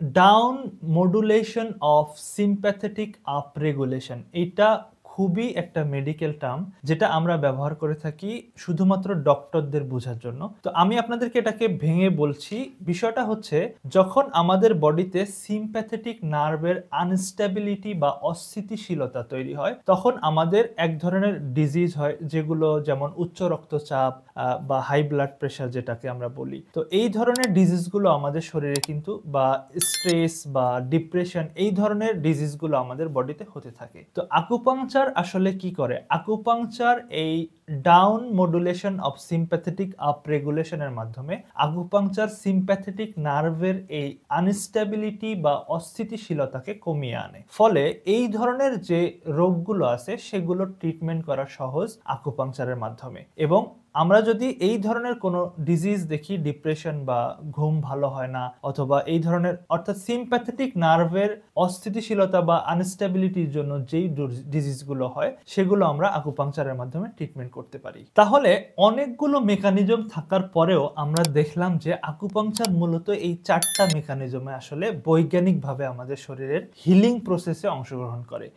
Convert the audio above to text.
Down modulation of sympathetic up regulation, এটা খুবই একটা মেডিকেল টার্ম যেটা আমরা ব্যবহার করে থাকি শুধুমাত্র ডক্টরদের বোঝার জন্য। তো আমি আপনাদেরকে এটাকে ভেঙে বলছি। বিষয়টা হচ্ছে, যখন আমাদের বডিতে সিম্প্যাথেটিক নার্ভের আনস্টেবিলিটি বা অস্থিতিশীলতা তৈরি হয়, তখন আমাদের এক ধরনের ডিজিজ হয়, যেগুলো যেমন উচ্চ রক্তচাপ বা হাই ব্লাড প্রেশার যেটাকে আমরা বলি। তো এই ধরনের ডিজিজগুলো আমাদের শরীরে কিন্তু, বা স্ট্রেস বা ডিপ্রেশন, এই ধরনের ডিজিজগুলো আমাদের বডিতে হতে থাকে। তো আকুপাংচার আসলে কি করে? আকুপাংচার এই down modulation of sympathetic up রেগুলেশনের মাধ্যমে আকুপাংচার সিম্প্যাথেটিক নার্ভের এই আনস্টেবিলিটি বা অস্থিতিশীলতাকে কমিয়ে আনে। ফলে এই ধরনের যে রোগগুলো আছে সেগুলো ট্রিটমেন্ট করা সহজ আকুপাংচারের মাধ্যমে। এবং আমরা যদি এই ধরনের কোনো ডিজিজ দেখি, ডিপ্রেশন বা ঘুম ভালো হয় না, অথবা এই ধরনের, অর্থাৎ সিম্প্যাথেটিক নার্ভের অস্থিতিশীলতা বা আনস্টেবিলিটির জন্য যেই ডিজিজগুলো হয়, সেগুলো আমরা আকুপাংচারের মাধ্যমে ট্রিটমেন্ট করতে পারি। তাহলে অনেকগুলো মেকানিজম থাকার পরেও আমরা দেখলাম যে আকুপাংচার মূলত এই 4টা মেকানিজমে আসলে বৈজ্ঞানিকভাবে আমাদের শরীরের হিলিং প্রসেসে অংশগ্রহণ করে।